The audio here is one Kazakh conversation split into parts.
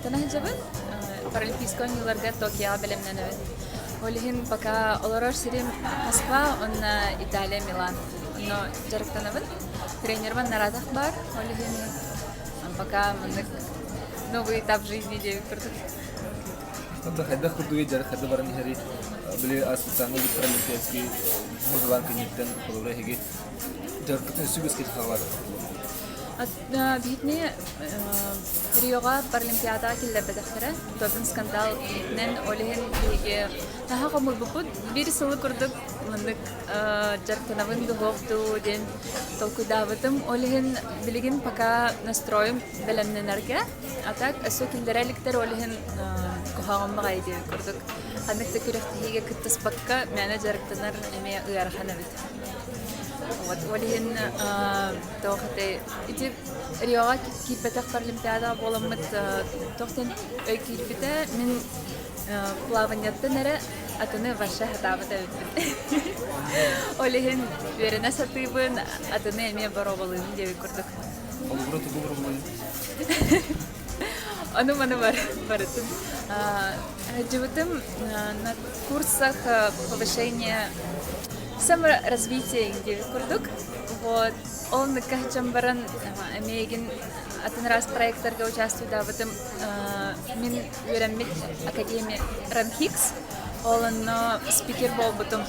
жарыктана жабын паралимпийская ойынларга Токио белемнен өт. Олихин пока олорор сирим Москва, он Италия, Милан. Но жарыктанабын. Тренерман нарадах бар. Олихин пока новый этап жизни деп көрдүк. Анда хайда курдуй жарык хада баран хери биле асыцаңы паралимпийский музлан кенеттен колора хеге жарыктын сүгүс кетип калган. Битне Риога паралимпиада килдербедехтере тобин скандал нен олихин биге таха комур бупут бир сылы курдук мындык жарыктанабын духовду ден толкудавытым олихин билигин пока настроим белемненерге а так өсө килдереликтер олихин кохагымбага иде курдук ханыкты күрөктиге кыттыспакка мене жарыктанар эме ыярханабыт. Вот олихин тохте ити Риога кипетек паралимпиада боламыт тохтен өйкипите мен плаванияттан эре атыны ваша хатабыта өттүм. Олихин верена сатыбын атыны эме баробалын деп көрдүк. Ал бураты булрулай. Аны маны барытым. Животым на курсах повышения саморазвития где курдук. Вот он каждым баран имеет один раз проекторга участвует в этом мин верамит академии Ранхикс. Он спикер был потом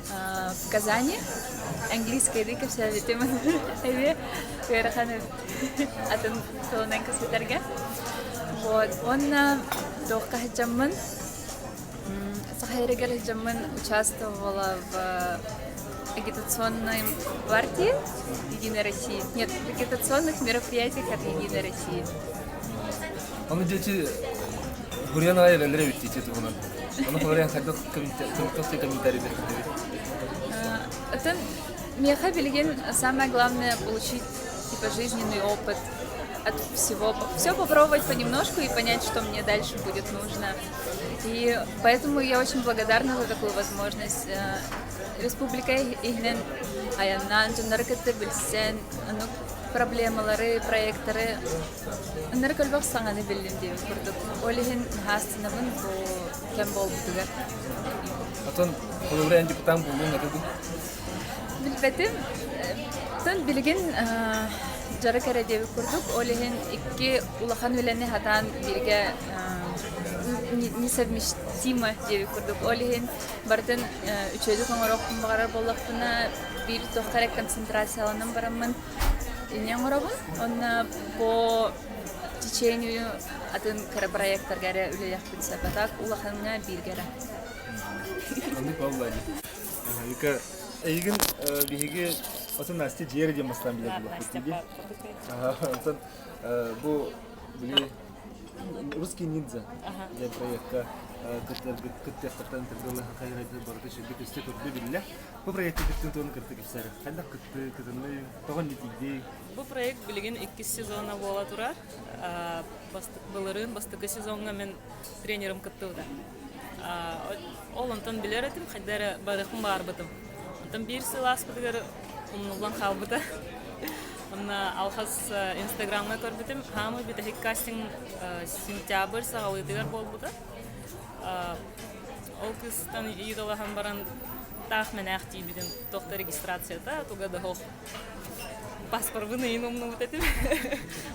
в Казани. Английский язык все видимо. Эве верханы один тоненько свитерга. Вот он doch каждым Сахайрегер Джаман участвовала в агитационной партии Единой России. Нет, в агитационных мероприятиях от Единой России. Аны дети Гурьяна Айлер ведь это он. Он говорит, хотел комментарий. Это Меха Бельгин самое главное получить типа жизненный опыт от всего. Все попробовать понемножку и понять, что мне дальше будет нужно. И поэтому я очень благодарна за такую возможность. Республика Игнен, Аянан, Джанаркаты, Бельсен, проблемалары, проекторы. Наркольбах саңаны білдім деп көрдік. Олихин хастынабын бұл кем бол бұтыға. Атон, қолыбыры әнді күтан болуын әкелді? Білбетім, тон білген жарық әрі деп көрдік. Олихин икки улахан өләне хатан бірге несовместимо деп көрдік. Олихин бардың үчөйді қоңырақтың бағарар болуқтына бір тоқтарек концентрацияланын барамын. Инен оробун, он по течению атын проектор гәрі үлелек білсе, батак улаханына бір гәрі. Анды Павлады. Ика, әйгін бігеге осын насты жері де мастан біле бұлақ өттеге. Бұл біле русский ниндзя для проекта кыттяқтақтан түрділі қайрайды барды шөлді көсті көрді білі. Бұл проекті күттін тоны кірті кепсәрі. Қайдақ күтті, күтінлі, тоған нетейді? Бұл проект білген 2 сезона бола тұрар. Бұлырын бастықы сезонға мен тренерім күтті ұда. Ол онтан білер әтім, қайдары барықым бар бұтым. Онтан бір сылас бұдығыр ұмнылан қал бұда. Алхас инстаграмға көр бітім. Хамы бітәхік кастинг сентябрь сағалыдығар бол бұда. Ол кыстан үйдалахан баран тақ мен әқті бідін тоқта регистрацията, туға да хоқ паспор вынайын омны бұт әтім.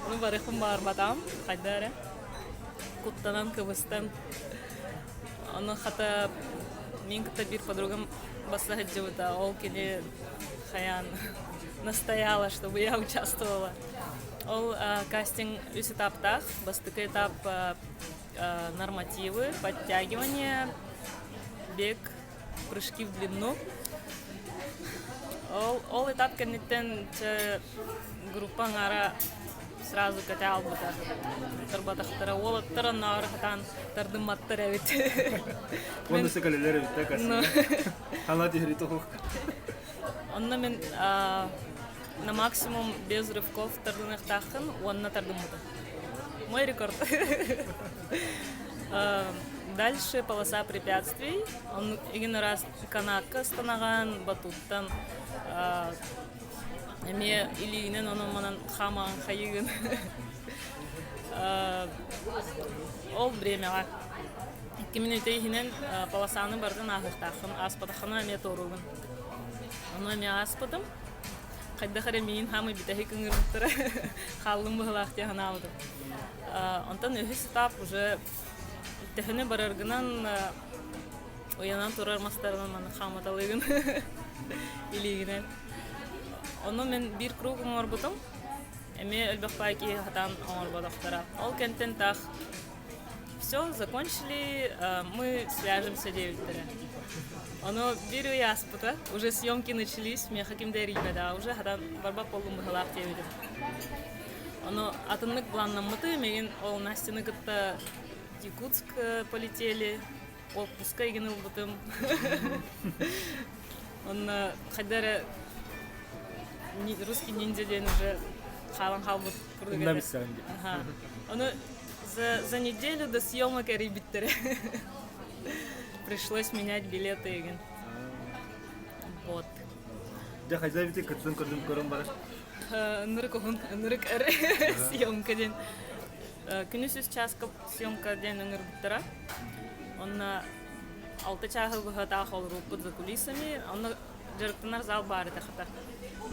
Оны барықым бар батам, қайдары. Құттанан кыбыстан. Оны қата мен күтті бір подругам басла хаджи бұта. Ол кене хаян настояла, чтобы я участвовала. Ол кастинг үс этаптах, бастықы этап нормативы, подтягивание, бег, прыжки в длину. Ол этап кенеттен группа ара сразу катял бута. Тарбатахтара ол аттаран нархатан тардыматтар әвет. Онда секалелер әвет, так асына. Хана тихри тухук. Онна мен на максимум без рывков тардынық тақын, онна тардым бута. Мой рекорд. Дальше полоса препятствий. Он один раз канатка станаган, батуттан. Эме или инен онон манан хама хайыгын. Ол бремяға. 2002-нен полосаны бардың ағықтақын, аспадақына әме торуғын. Оны әме аспадым. Қайда қарай менің хамы бітәхі күңірміттірі қалым бұғылақ тегін алдым. Онтан өйі стап уже тәхіні барарғынан оянан тұрармастарынан маны қаматалығын илигінен. Оны мен бір круг оңыр бұдым. Әме өлбәқ байки хатан оңыр бұдықтыра. Ол кенттен тақ. Все, закончили, мы свяжемся 9. Оно беру я аспыта, уже съемки начались, мне хакимда ребята, уже хатан барба полум бахалак девидим. Оно атыннык планнан мыты, меген ол Настины гытта Якутск полетели, отпуска егенил бутым. Он хайдары русский ниндзя день уже халан-хал бут курдыгады. Оно за неделю до съемок ребяттеры. Пришлось менять билеты. Вот. Да, хозяйки, катсан курдым кором бараш. Нырык съемка день. Күнүсүз часка съемка день нырыктара. Он 6 часов гата холруппут за кулисами. Он жарыктанар зал бары тахата.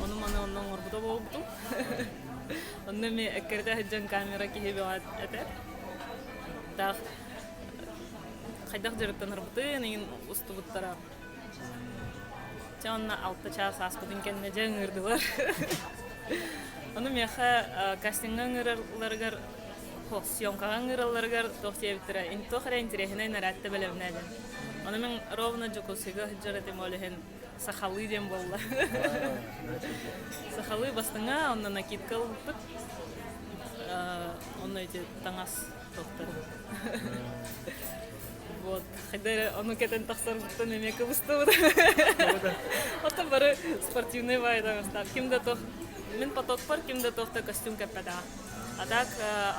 Оны маны оннан орбута болупту. Онны ме эккерде хаджан камера кихебе атер. Так. Хайдах жарыктанар буты, неген устубуттара. Чонна 6 час аспудын кенне жаңырдылар. Оны меха кастинга ңыраларгар, съемкага ңыраларгар тохтебиттера. Интохара интересіне наратты білевнәден. Оны мен ровно жокосыга хаджаратым олеген сахалы дем болла. Сахалы бастыңа, онна накидкал бұт. Онна эти таңас тоқтар. Вот. Хайдары оны кетен тақсар бұттан емекі бұстывыды. Ота бары спортивный вайда ғыстап. Кимда тоқ, мен поток бар, кимда тоқта костюм кәппәда. Адак,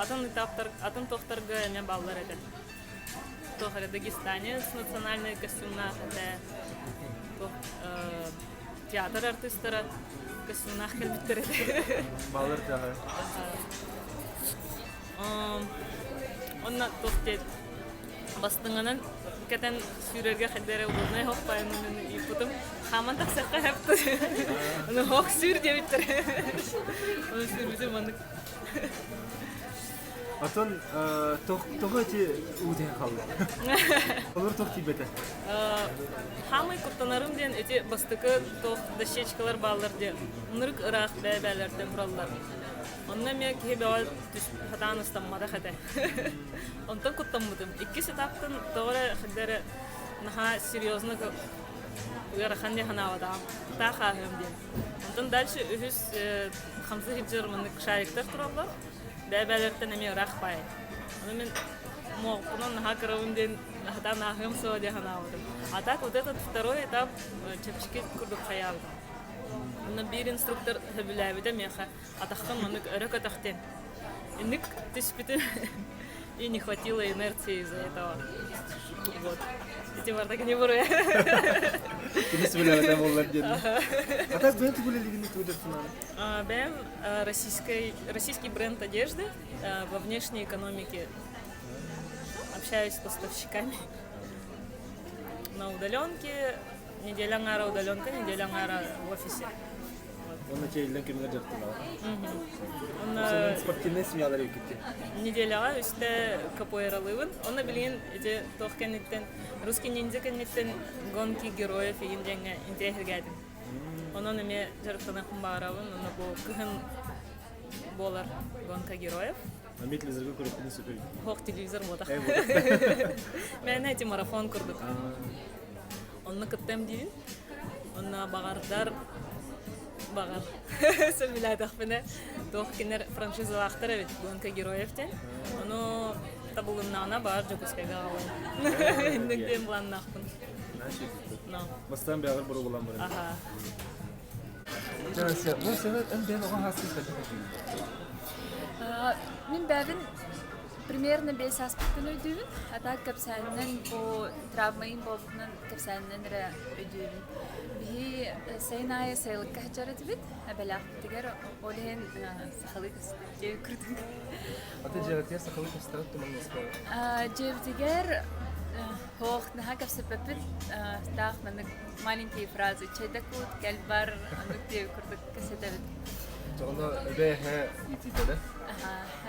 атын тоқтарға емен баллар әді. Тоқары Дагестане с национальной костюмна әді. Театр артистары костюмна кәлбіттер әді. Баллар тағы. Онна тоқтет. Бастыңынан кетен сүйрерге қаддары олынай хоқпайынын ипутым. Хаман тақсаққа әпті. Оны хоқ сүйр дебіттір. Оны сүйрбізі мандық. Атын тоғы әте ұғытен қалды. Олар тоқ тибеті? Хамай құттанарым ден әте бастықы тоқ дәшечкалар балар де. Нұрық ұрақ бәлерден бұралар. Онна мен кебе ал хатан астаммада хата. Онтан куттам будым. Иккисе таптын тоғыра хаддары наха серьезно уярахан де ханавада. Та хахым ден. Онтан дальше үхіс хамсы хиджер мындық шариктар туралар. Бәбәлерден әме ұрақ бай. Оны мен моқпынан наха кыравын ден хатан ахым соға де ханавадым. А так вот этот второй этап чепчики курдық хаявдым. Оны бір инструктор хөбіләбіді меха атаққан мұнық өрік атақтен. Инік түспіті и не хватило инерции из-за этого. Вот. Эти бардак не бұры. Күнес біләбіді болар деді. Атақ бән түгілелігіне тудырсынады? Бән российский бренд одежды во внешней экономике. Общаюсь с поставщиками на удаленке. Неделя ара удаленка, неделя ара в офисе. Оны чейлден кемдер жақтыңдар? Оны спортивный семьялар екітті? Неделяға үсті капоэралывын. Оны білген тоқ кәнеттен, русский ниндзя кәнеттен гонки героев еген жәңі интегергәдім. Оны ме жарықтана құмбағыравын, оны бұл күхін болар гонка героев. Аме телевизорға көреттіні супер? Хоқ телевизор бодақ. Мен әйті марафон күрдік. Оны күттем дейін. Оны бағардар бағар. Сөлмілі айтақпені. Тоқ кенер франшизалақтар әбет гонка героевтен. Оны табылымнағына бағар Жокускайға қалайын. Үндіктен бұланын ақпын. Бастан бәғыр бұру болан бұрын. Аха. Бұл сәбет ән бән оған хасыз қәді? Мен бәбін примерно 5 аспектын өйдүүбүн. Ата капсаннан бу травмаын болбунан капсаннан ра өйдүүбүн. Би сайная сайлык качарат бит. Абалак тигер олен сахалык жеп курдук. Ата жагатя сахалы кастарат туманныспа. Жеп тигер хох на капсаппит тах мен маленькие фразы чайдакут кальбар анук жеп курдук касетабит. Жогоно бэхэ итиде.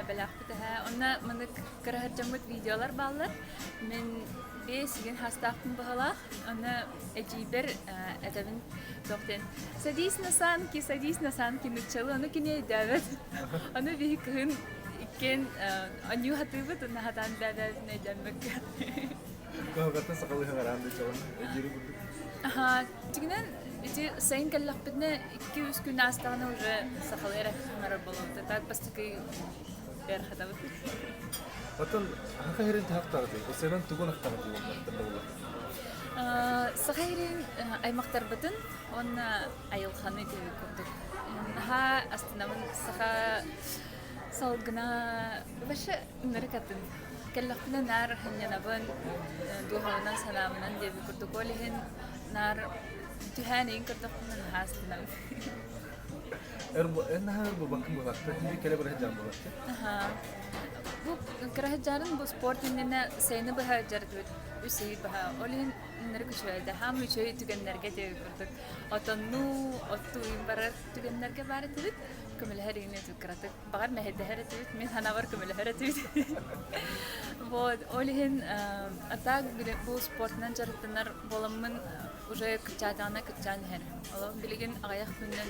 Абалак битэ. Онна мен карахар жамут видеолар баллар. Мен бесиген хастахтын бахала. Онна эжибер этабин доктен. Садись на санки начала. Оно кине давет. Оно бихикын иккен аню хатыбыт онна хатан давет не дамбек. Кахагата сахалы хагарам жогоно эжири курдук. Тигнен эти сайын каллахпытны 2-3 күн астагына уже сахалыра ханара болот. Так бастыкы бер хатабыт. Атын хака херен тахтарды. Осенан тугун ахтарды болмак. Сахайрин аймактар бытын, он айылханы деп көрдүк. Ха астынамын саха салгына башы ныркатын. Каллахпына нар ханянабын духавынан санамынан деп көрдүк. Олихин нар تهاني كنت أقول حاسنا. إنها ببكم وقتها هي كلا بره جامبو. بو كره جارن بو سبورت إننا سينا بها جرت وسيد بها أولين نرجع شوية ده هم شوية تجن نرجع تقولك أتنو أتو يمبرر تجن نرجع بارة تبت كمل هري نتذكرتك بعد ما هدا هري تبت من هناور كمل هري تبت. Вот أولين أتاك بو سبورت نجرت نر بولمن уже кычатана кычан хер. Алла билеген аяк күннән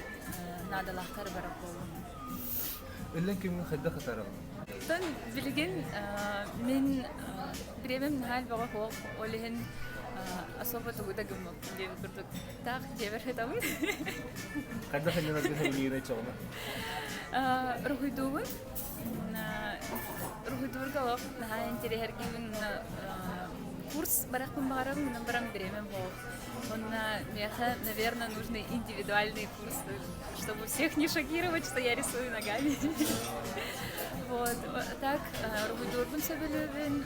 надалахтар барып булды. Эллен кимнең хәддә хатарыгы. Тан билеген мен биремем хәл бага хок олehen особо тугда гымы дип күрдек. Так дебер хәтәм. Хәддә хәддә бер хәлне чагына. Рухидугын рухидурга на интерьергин курс барахпын барам, мен барам биремем хок. Мне, наверное, нужны индивидуальные курсы, чтобы всех не шокировать, что я рисую ногами. Вот, так, Рубидурбун Сабелюбин,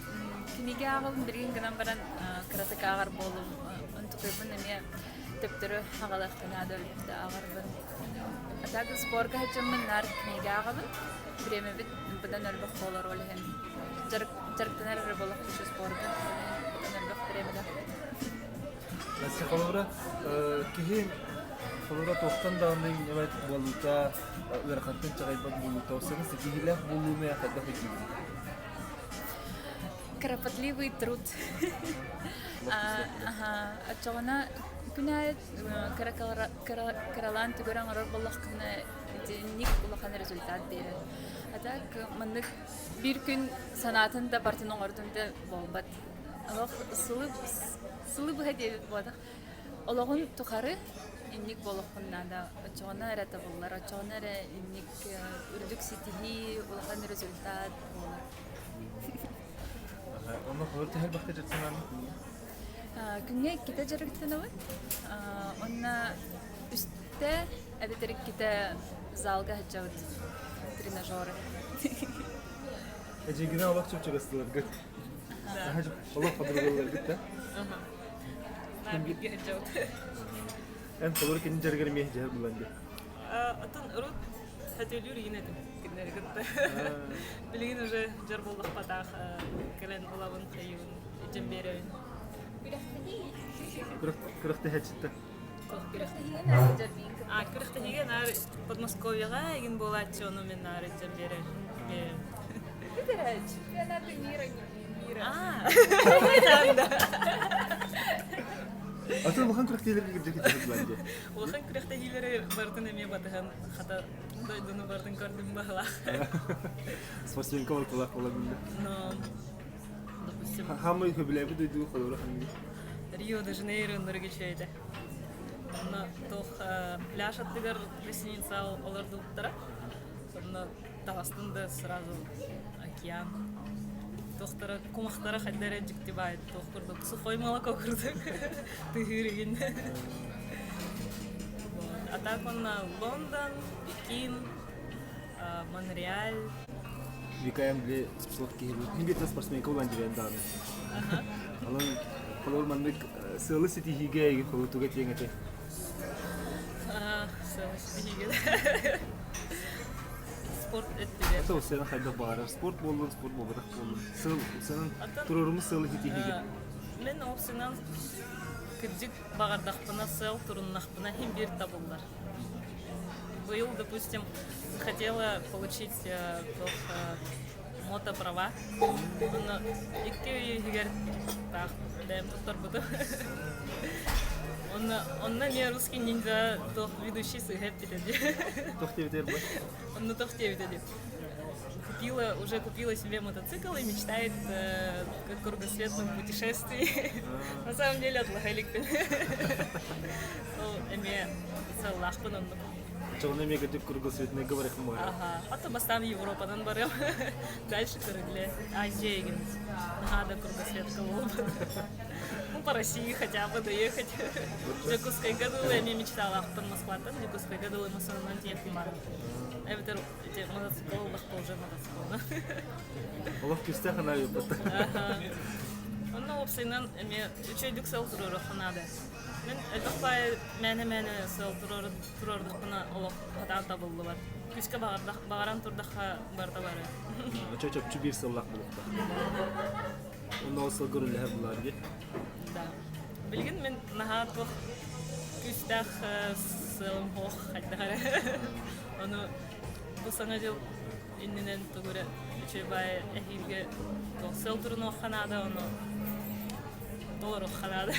книги ағылын бірген гынан баран каратык ағар болу, ұнтықыбын әме төптірі ағалақтың адөліпті ағарбын. Так, спорға хәчімін нар книги ағылын, біреме бит бұдан өлбіқ болар олығын. Жарықтан әрі болық күші спорға, бұдан өлбіқ біреме да. Нәсі қалуыра, кейін қалуыра тоқтан дағының немайт болута, өрқаттың чағайбат болута, осыңыз кейіләк болуыны әқадда хекейді? Кропотливый труд. Отчағына күнәет каралан түгірен ұрыр болаққына ник ұлақан результат берді. Атак, мұндық бір күн санатын да партының ордында болбат. Алақ сылы бұға дейбіт болдық. Олағын тұқары инник болыққынна да отчағына әрі табылар. Отчағына әрі инник үрдік сетігі ұлақан результат болар. Оны қылыр тәхіл бақты жатсан аны? Күнге кете жарықтын ауын. Онна үсті әбетерік кете залға хәтчауыд тренажеры. Әжегіне олақ чөп чөгістілер гүт. Олақ қадырғылар гүт, да? Нар бітке хәтчауыд. Ән қолыр кені жарғары мейх жағы бұланды? Атын ұрут хәтелюр енедім. Кіндері гүтті. Білген уже жар болдық батақ, кілін олавын қайуын, жем беруін. Күріқті хәтшітті? Күріқті еген ар Подмосковияға еген болады, оны мен ар жем беруін. Чемпионаты мира. Атын бұған күріқтейлерге кірдегі жағы бұланды? Олған күріқтейлері бардың әме батыған қата дойдыны бардың көрдім бағылақ. Спортсменка орталақ бола білді? Но, допустим, Хамы көбіләбі дойдығы қолыры қанды? Рио-де-Жанейро нұрге шейді. Оны тоқ пляж аттығар ресница оларды ұттыра. Оны тағастынды сразу океан. Тоқтары кумақтары қайдары жүкті байд. Тоқ күрдік, сухой молоко күрдік. Тығырыгін. А так он Лондон, Пекин, Монреаль, Викаем для спорт киһи. Химбит спортсменка улан дивен даны. Алан колор мандык сылы сити хиге колор туга теңете. Спорт эттире. Ата о сен хайда бара. Спорт болдун, спорт болбадак болдун. Сыл сенин турурумуз сылы сити хиге. Мен опсынан кырдык багардакпына сел туруннахпына химбир табылдар. Был, допустим, хотела получить мотоправа, но икки егер так, дэм туттар буду. Он не русский ниндзя, то ведущий сыгет питади. Тохтевитер бу. Он тохтевитади. Купила себе мотоцикл и мечтает о кругосветном путешествии. На самом деле отлагалик. Эми целлахпынан. Чоғына мега деп кругосветный говорит мой. Ага. Потом бастан Европадан барем. Дальше көрөгле Азия егенбиз. Надо кругосветка болду. Ну, по России хотя бы доехать. Жекускай гадылы я мечтала ахтан Москватан. Жекускай гадылы масонан тиехтим барым. Эвтер эти мотоцикл лахпа уже мотоцикл. Олaf күстә хана юпат. Ага. Онна опсайнан эме үчөйдүк сел туруру ханады. Мен этапай мене сел турурду хана олох хатан табылды бар. Күскө багаран турдаха барда бары. Чөчөп чүбир сыллак булыкта. Онда осыл көрүлөр булар ди. Да. Билген мен наха тох күстах сылым хох хаттагара. Ону бу саңа жыл иннен тугура үчөбай эхилге сел туруну ханада ону doğru xanada.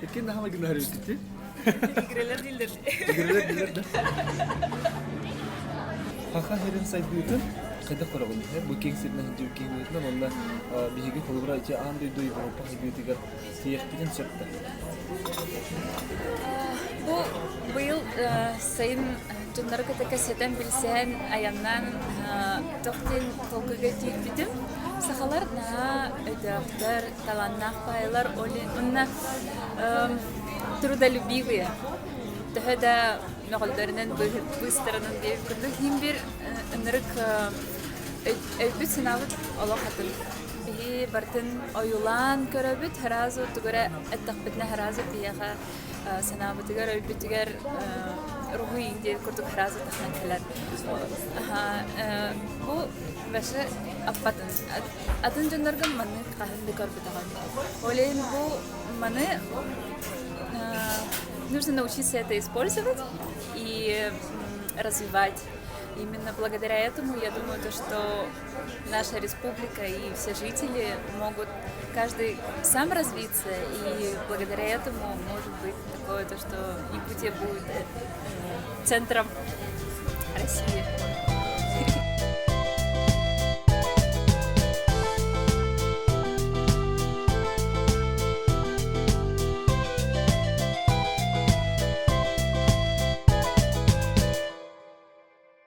Ekin daha mı günler gitti? Игрелер дилдер. Игрелер дилдер. Хаха херен сайт бүтүн кайда караган. Бу кеңсирне хинжи кеңөтүнөн онда биги холбура ичи андай дой Европа хибетигер тиектиген чыкты. Бу быйыл сайын жоннорго текесетен билсен аяннан токтен толкуга тийбитим. Сахалар на өдöктөр, таланнах байлар онна трудолюбивые. Төһөдө мөголдөрүнөн быстырынан деп күндү ким бир ынырык өйбүт сынабыт олохатын. Би бартын оюлан көрөбүт харазы тугара эттакбитне харазы бияга сынабытыгар өйбүтүгөр руху инде курдук харазы тахан келер. Бу башы аппатын. Атын жоннорго маны кахынды көрбүтаган. Олейн бу маны нужно научиться это использовать и развивать. Именно благодаря этому, я думаю, то, что наша республика и все жители могут каждый сам развиться, и благодаря этому может быть такое, то, что Якутия будет центром России.